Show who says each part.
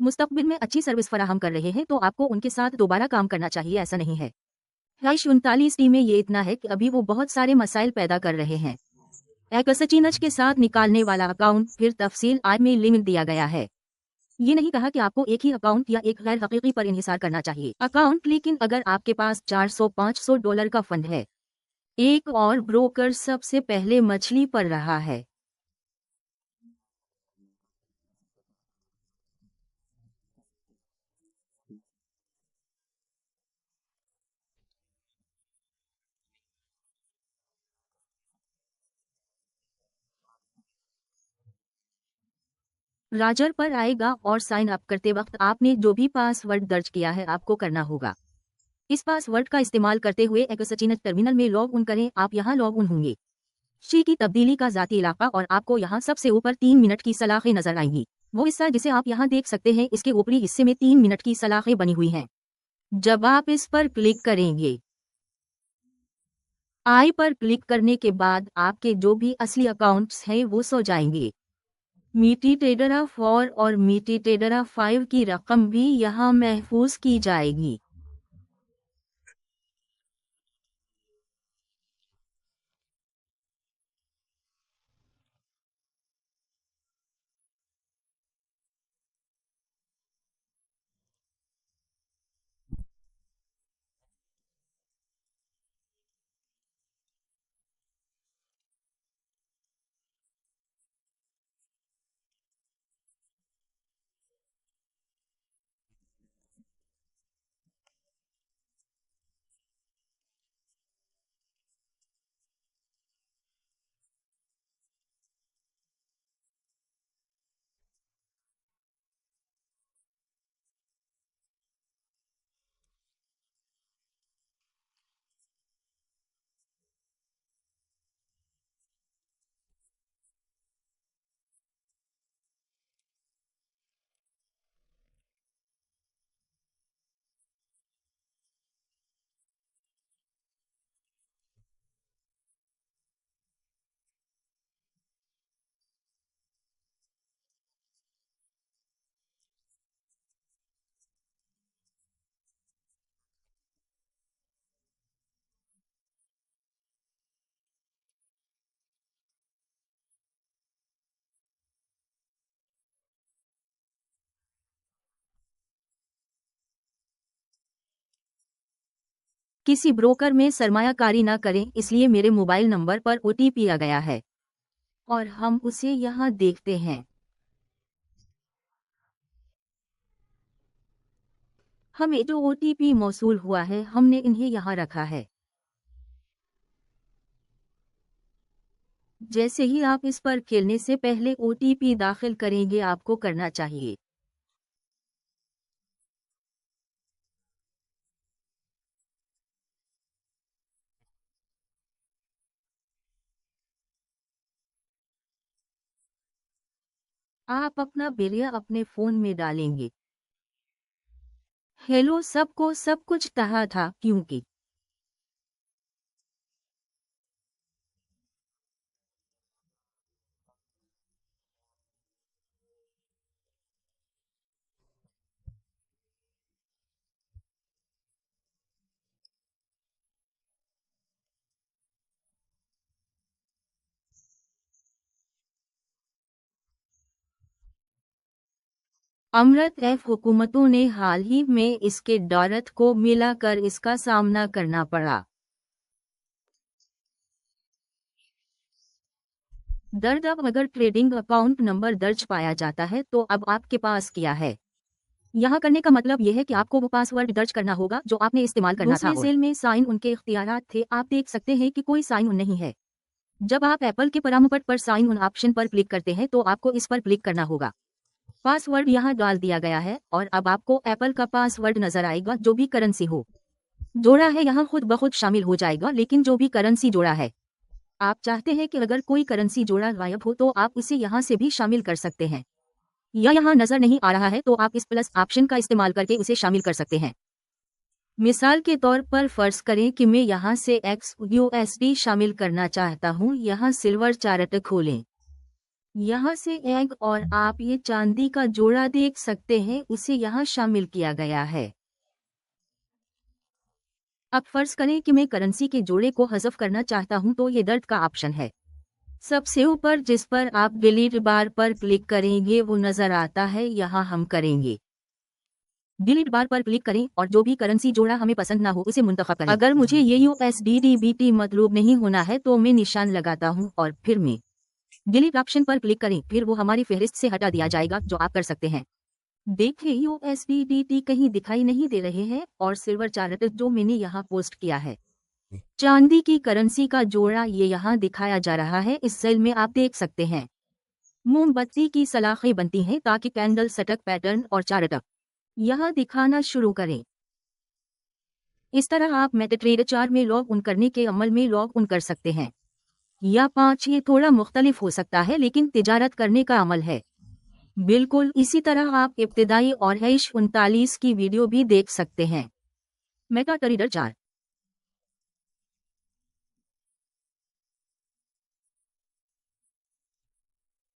Speaker 1: मुस्तकबिल में अच्छी सर्विस फराहम कर रहे हैं तो आपको उनके साथ दोबारा काम करना चाहिए, ऐसा नहीं है। 39 में ये इतना है कि अभी वो बहुत सारे मसाइल पैदा कर रहे हैं। एक्सचेंज के साथ निकालने वाला अकाउंट, फिर तफसील आय में लिमिट दिया गया है। ये नहीं कहा कि आपको एक ही अकाउंट या एक गैर हकीकी पर इन्हिसार करना चाहिए अकाउंट, लेकिन अगर आपके पास $400-500 का फंड है, एक और ब्रोकर सबसे पहले मछली पर रहा है। राजर पर आएगा और साइन अप करते वक्त आपने जो भी पासवर्ड दर्ज किया है आपको करना होगा। इस पासवर्ड का इस्तेमाल करते हुए एक्सचेंज टर्मिनल में लॉग इन करें। आप यहाँ लॉग इन होंगे। शी की तब्दीली का जाती इलाका और आपको यहाँ सबसे ऊपर 3 मिनट की सलाखें नजर आएंगी। वो हिस्सा जिसे आप यहाँ देख सकते हैं, इसके ऊपरी हिस्से में 3 मिनट की सलाखें बनी हुई हैं। जब आप इस पर क्लिक करेंगे, आई पर क्लिक करने के बाद आपके जो भी असली अकाउंट्स हैं वो सो जाएंगे। MetaTrader 4 और MetaTrader 5 की रकम भी यहाँ महफूज की जाएगी। किसी ब्रोकर में सरमायाकारी ना करें, इसलिए मेरे मोबाइल नंबर पर OTP आ गया है और हम उसे यहाँ देखते हैं। हमें जो OTP मौसूल हुआ है हमने इन्हें यहाँ रखा है। जैसे ही आप इस पर खेलने से पहले OTP दाखिल करेंगे आपको करना चाहिए। आप अपना बिलिया अपने फोन में डालेंगे। हेलो सबको, सब कुछ कहा था क्योंकि अमृत एफ हुकूमतों ने हाल ही में इसके दौलत को मिलाकर इसका सामना करना पड़ा। दर्द अब अगर ट्रेडिंग अकाउंट नंबर दर्ज पाया जाता है तो अब आपके पास क्या है। यहाँ करने का मतलब यह है कि आपको वो पासवर्ड दर्ज करना होगा जो आपने इस्तेमाल करना था। सेल में साइन उनके इख्तियारात थे। आप देख सकते हैं कि कोई साइन उन नहीं है। जब आप एप्पल के परामपट पर साइन उन ऑप्शन पर क्लिक करते हैं तो आपको इस पर क्लिक करना होगा। पासवर्ड यहाँ डाल दिया गया है और अब आपको एप्पल का पासवर्ड नजर आएगा। जो भी करेंसी हो जोड़ा है यहाँ खुद ब खुद शामिल हो जाएगा, लेकिन जो भी करेंसी जोड़ा है, आप चाहते हैं कि अगर कोई करेंसी जोड़ा गायब हो तो आप उसे यहाँ से भी शामिल कर सकते हैं, या यहाँ नजर नहीं आ रहा है तो आप इस प्लस ऑप्शन का इस्तेमाल करके उसे शामिल कर सकते हैं। मिसाल के तौर पर फर्ज करें कि मैं यहाँ से XUSD शामिल करना चाहता हूँ। यहाँ सिल्वर चार्ट खोलें। यहाँ से एग और आप ये चांदी का जोड़ा देख सकते हैं, उसे यहाँ शामिल किया गया है। अब फर्ज करें कि मैं करेंसी के जोड़े को हज़फ करना चाहता हूं, तो ये दर्ज का ऑप्शन है। सबसे ऊपर जिस पर आप डिलीट बार पर क्लिक करेंगे वो नजर आता है, यहाँ हम करेंगे। डिलीट बार पर क्लिक करें और जो भी करेंसी जोड़ा हमें पसंद ना हो उसे मुंतखब करें। अगर मुझे ये USDT मतलब नहीं होना है तो मैं निशान लगाता हूँ और फिर मैं डिलीट ऑप्शन पर क्लिक करें, फिर वो हमारी फहरिस्त से हटा दिया जाएगा, जो आप कर सकते हैं। देखिए USDT कहीं दिखाई नहीं दे रहे हैं और सिल्वर चार्ट जो मैंने यहाँ पोस्ट किया है, चांदी की करेंसी का जोड़ा ये यहाँ दिखाया जा रहा है। इस सेल में आप देख सकते हैं मोमबत्ती की सलाखें बनती हैं ताकि कैंडल सटक पैटर्न और चार्ट यहाँ दिखाना शुरू करें। इस तरह आप मेटाट्रेडर 4 में लॉग इन करने के अमल में लॉग इन कर सकते हैं, या 5, ये थोड़ा मुख्तलिफ हो सकता है लेकिन तिजारत करने का अमल है। बिल्कुल इसी तरह आप इब्तिदाई और H39 की वीडियो भी देख सकते हैं। मेटाट्रेडर 4